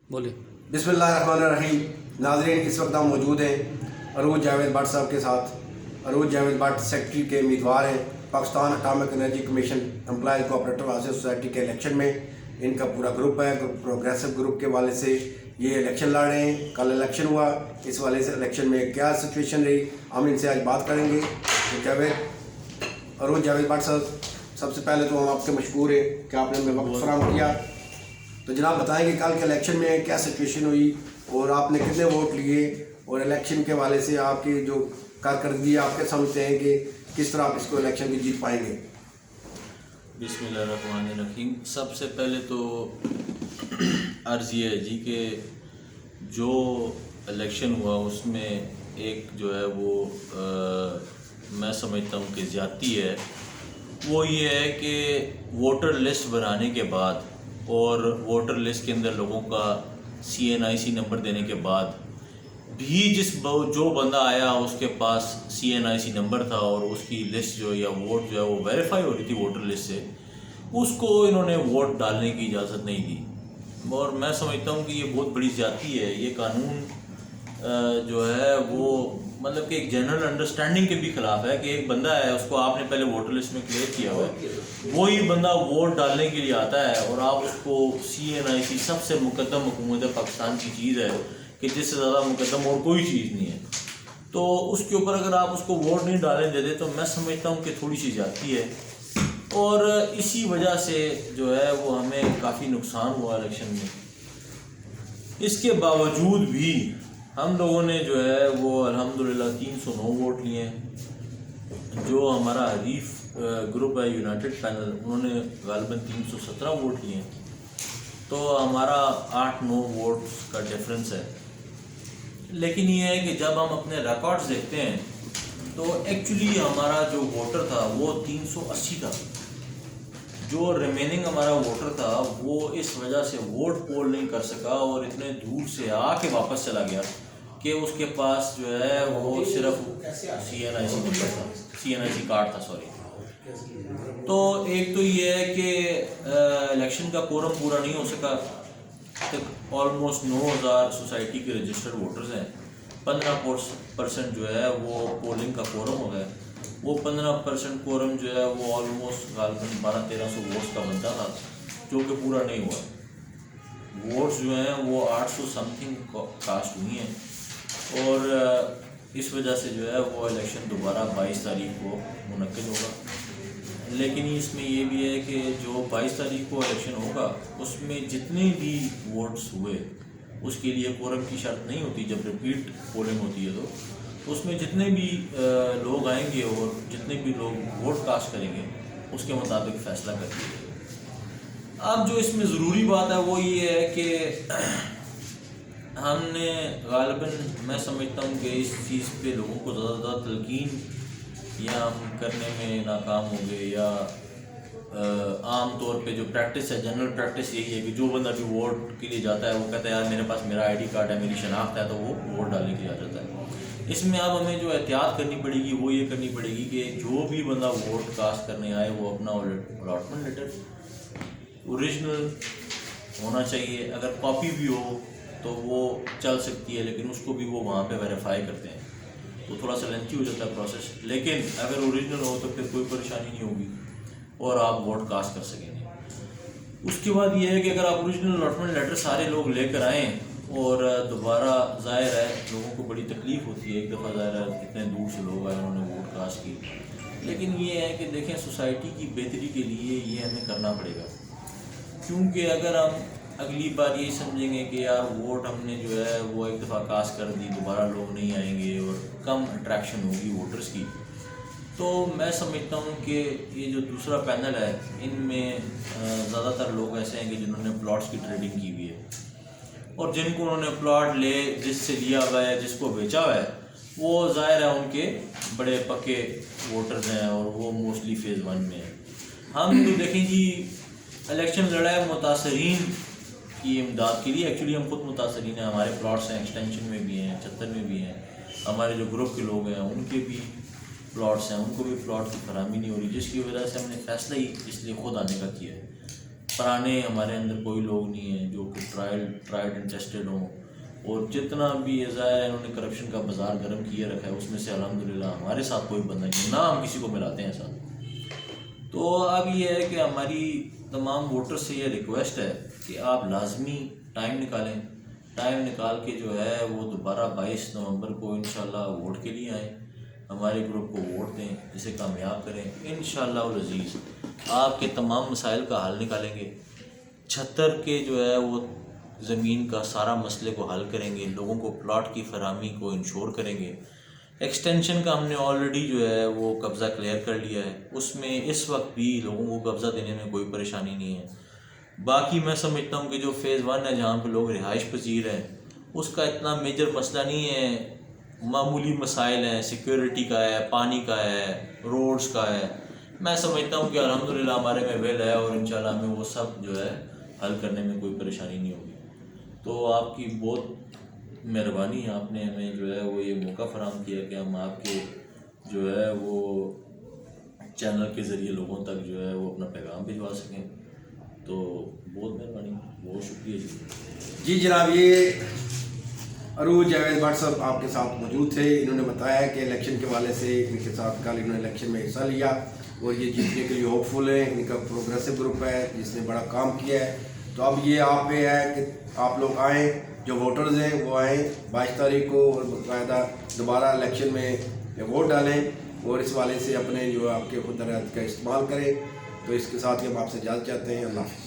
بولے بسم اللہ الرحمن الرحیم۔ ناظرین، اس وقت ہم موجود ہیں عروج جاوید بٹ صاحب کے ساتھ۔ عروج جاوید بٹ سیکرٹری کے امیدوار ہیں Pakistan atomic energy commission employees cooperative welfare society کے الیکشن میں۔ ان کا پورا گروپ ہے، پروگریسو گروپ کے والے سے یہ الیکشن لڑ رہے ہیں۔ کل الیکشن ہوا، اس والے سے الیکشن میں کیا سچویشن رہی ہم ان سے آج بات کریں گے۔ عروج جاوید بٹ صاحب، سب سے پہلے تو ہم آپ کے مشکور ہیں کہ آپ نے ہمیں وقت فراہم کیا۔ تو جناب بتائیں کہ کل کے الیکشن میں کیا سچویشن ہوئی اور آپ نے کتنے ووٹ لیے، اور الیکشن کے والے سے آپ کی جو کارکردگی آپ کے سمجھتے ہیں کہ کس طرح آپ اس کو الیکشن کی جیت پائیں گے؟ بسم اللہ الرحمن الرحیم۔ سب سے پہلے تو عرض یہ ہے جی کہ جو الیکشن ہوا اس میں ایک جو ہے وہ میں سمجھتا ہوں کہ زیادتی ہے۔ وہ یہ ہے کہ ووٹر لسٹ بنانے کے بعد اور ووٹر لسٹ کے اندر لوگوں کا CNIC نمبر دینے کے بعد بھی جو بندہ آیا اس کے پاس CNIC نمبر تھا اور اس کی لسٹ جو یا ووٹ جو ہے وہ ویریفائی ہو رہی تھی ووٹر لسٹ سے، اس کو انہوں نے ووٹ ڈالنے کی اجازت نہیں دی۔ اور میں سمجھتا ہوں کہ یہ بہت بڑی زیادتی ہے۔ یہ قانون جو ہے وہ مطلب کہ ایک جنرل انڈرسٹینڈنگ کے بھی خلاف ہے کہ ایک بندہ ہے، اس کو آپ نے پہلے ووٹر لسٹ میں کلیئر کیا ہوا ہے، وہی بندہ ووٹ ڈالنے کے لیے آتا ہے اور آپ اس کو CNIC سب سے مقدم حکومت پاکستان کی چیز ہے کہ جس سے زیادہ مقدم اور کوئی چیز نہیں ہے، تو اس کے اوپر اگر آپ اس کو ووٹ نہیں ڈالنے دیتے تو میں سمجھتا ہوں کہ تھوڑی سی زیادتی ہے۔ اور اسی وجہ سے جو ہے وہ ہمیں کافی نقصان ہوا الیکشن میں۔ اس کے باوجود بھی ہم لوگوں نے جو ہے وہ الحمدللہ 309 ووٹ لیے ہیں۔ جو ہمارا حریف گروپ ہے یونائٹڈ پینل، انہوں نے غالباً 317 ووٹ لیے ہیں، تو ہمارا 8-9 ووٹس کا ڈفرنس ہے۔ لیکن یہ ہے کہ جب ہم اپنے ریکارڈز دیکھتے ہیں تو ایکچولی ہمارا جو ووٹر تھا وہ 380 تھا۔ جو ریمیننگ ہمارا ووٹر تھا وہ اس وجہ سے ووٹ پول نہیں کر سکا اور اتنے دور سے آ کے واپس چلا گیا کہ اس کے پاس جو ہے وہ صرف CNIC نمبر تھا، CNIC کارڈ تھا، سوری۔ تو ایک تو یہ ہے کہ الیکشن کا کورم پورا نہیں ہو سکا۔ آلموسٹ 9000 سوسائٹی کے رجسٹرڈ ووٹرز ہیں، 15% جو ہے وہ پولنگ کا کورم ہو گیا۔ وہ 15% کورم جو ہے وہ آلموسٹ غالباً 1200-1300 ووٹس کا بنتا تھا، جو کہ پورا نہیں ہوا۔ ووٹس جو ہیں وہ 800 سم تھنگ کاسٹ ہوئی ہیں، اور اس وجہ سے جو ہے وہ الیکشن دوبارہ 22 تاریخ کو منعقد ہوگا۔ لیکن اس میں یہ بھی ہے کہ جو 22 تاریخ کو الیکشن ہوگا اس میں جتنے بھی ووٹس ہوئے اس کے لیے کورم کی شرط نہیں ہوتی۔ جب ریپیٹ پولنگ ہوتی ہے تو اس میں جتنے بھی لوگ آئیں گے اور جتنے بھی لوگ ووٹ کاسٹ کریں گے اس کے مطابق فیصلہ کر دیا جائے گا۔ اب جو اس میں ضروری بات ہے وہ یہ ہے کہ ہم نے غالباً میں سمجھتا ہوں کہ اس چیز پہ لوگوں کو زیادہ زیادہ تلقین یا ہم کرنے میں ناکام ہوں گے، یا عام طور پہ جو پریکٹس ہے، جنرل پریکٹس یہی ہے کہ جو بندہ بھی ووٹ کے لیے جاتا ہے وہ کہتا ہے یار میرے پاس میرا ID کارڈ ہے، میری شناخت ہے، تو وہ ووٹ ڈالنے کے لیے آ جاتا ہے۔ اس میں اب ہمیں جو احتیاط کرنی پڑے گی وہ یہ کرنی پڑے گی کہ جو بھی بندہ ووٹ کاسٹ کرنے آئے وہ اپنا الاٹمنٹ لیٹر اوریجنل ہونا چاہیے۔ اگر کاپی بھی ہو تو وہ چل سکتی ہے، لیکن اس کو بھی وہ وہاں پہ ویریفائی کرتے ہیں، تو تھوڑا سا لینتھی ہو جاتا ہے پروسیس۔ لیکن اگر اوریجنل ہو تو پھر کوئی پریشانی نہیں ہوگی اور آپ ووٹ کاسٹ کر سکیں گے۔ اس کے بعد یہ ہے کہ اگر آپ اوریجنل الاٹمنٹ لیٹر سارے لوگ لے کر آئیں اور دوبارہ، ظاہر ہے لوگوں کو بڑی تکلیف ہوتی ہے، ایک دفعہ ظاہر ہے کتنے دور سے لوگ آئے، انہوں نے ووٹ کاسٹ کی، لیکن یہ ہے کہ دیکھیں سوسائٹی کی بہتری کے لیے یہ ہمیں کرنا پڑے گا، کیونکہ اگر ہم اگلی بار یہی سمجھیں گے کہ یار ووٹ ہم نے جو ہے وہ ایک دفعہ کاسٹ کر دی، دوبارہ لوگ نہیں آئیں گے اور کم اٹریکشن ہوگی ووٹرز کی، تو میں سمجھتا ہوں کہ یہ جو دوسرا پینل ہے ان میں زیادہ تر لوگ ایسے ہیں کہ جنہوں نے پلاٹس کی ٹریڈنگ کی ہوئی ہے، اور جن کو انہوں نے پلاٹ جس سے لیا ہوا ہے، جس کو بیچا ہوا ہے، وہ ظاہر ہے ان کے بڑے پکے ووٹرز ہیں اور وہ موسٹلی فیز 1 میں ہیں۔ ہم تو دیکھیں جی الیکشن لڑا ہے متاثرین کی امداد کے لیے، ایکچولی ہم خود متاثرین ہیں، ہمارے پلاٹس ہیں، ایکسٹینشن میں بھی ہیں، 76 میں بھی ہیں، ہمارے جو گروپ کے لوگ ہیں ان کے بھی پلاٹس ہیں، ان کو بھی پلاٹ کی فراہمی نہیں ہو رہی، جس کی وجہ سے ہم نے فیصلہ ہی اس لیے خود آنے کا کیا ہے پرانے ہمارے اندر کوئی لوگ نہیں ہیں جو کہ ٹرائڈ اینڈ ٹیسٹڈ ہوں، اور جتنا بھی ظاہر ہے انہوں نے کرپشن کا بازار گرم کیے رکھا ہے، اس میں سے الحمدللہ ہمارے ساتھ کوئی بندہ نہیں، نہ ہم کسی کو ملاتے ہیں ساتھ۔ تو اب یہ ہے کہ ہماری تمام ووٹر سے یہ ریکویسٹ ہے کہ آپ لازمی ٹائم نکال کے جو ہے وہ دوبارہ 22 نومبر کو انشاءاللہ ووٹ کے لیے آئیں، ہمارے گروپ کو ووٹ دیں، اسے کامیاب کریں، انشاءاللہ العزیز آپ کے تمام مسائل کا حل نکالیں گے، 76 کے جو ہے وہ زمین کا سارا مسئلے کو حل کریں گے، لوگوں کو پلاٹ کی فراہمی کو انشور کریں گے۔ ایکسٹینشن کا ہم نے آلریڈی جو ہے وہ قبضہ کلیئر کر لیا ہے، اس میں اس وقت بھی لوگوں کو قبضہ دینے میں کوئی پریشانی نہیں ہے۔ باقی میں سمجھتا ہوں کہ جو فیز 1 ہے جہاں پہ لوگ رہائش پذیر ہیں، اس کا اتنا میجر مسئلہ نہیں ہے، معمولی مسائل ہیں، سیکیورٹی کا ہے، پانی کا ہے، روڈز کا ہے۔ میں سمجھتا ہوں کہ الحمدللہ ہمارے میں ویل ہے، اور انشاءاللہ ہمیں وہ سب جو ہے حل کرنے میں کوئی پریشانی نہیں ہوگی۔ تو آپ کی بہت مہربانی ہے، آپ نے ہمیں جو ہے وہ یہ موقع فراہم کیا کہ ہم آپ کے جو ہے وہ چینل کے ذریعے لوگوں تک جو ہے وہ اپنا پیغام بھجوا سکیں، تو بہت مہربانی، بہت شکریہ جی۔ جی جناب، یہ عروج جاوید بٹ صاحب آپ کے ساتھ موجود تھے، انہوں نے بتایا کہ الیکشن کے حوالے سے ان کے ساتھ کل انہوں نے الیکشن میں حصہ لیا اور یہ جیتنے کے لیے ہوپ فل ہیں، ان کا پروگریسو گروپ ہے جس نے بڑا کام کیا ہے۔ تو اب یہ آپ پہ ہے کہ آپ لوگ آئیں، جو ووٹرز ہیں وہ آئیں 22 تاریخ کو، اور باقاعدہ دوبارہ الیکشن میں ووٹ ڈالیں، اور اس والے سے اپنے جو آپ کے خود ارادی کا استعمال کریں۔ تو اس کے ساتھ ہی ہم آپ سے اجازت چاہتے ہیں، اللہ حافظ۔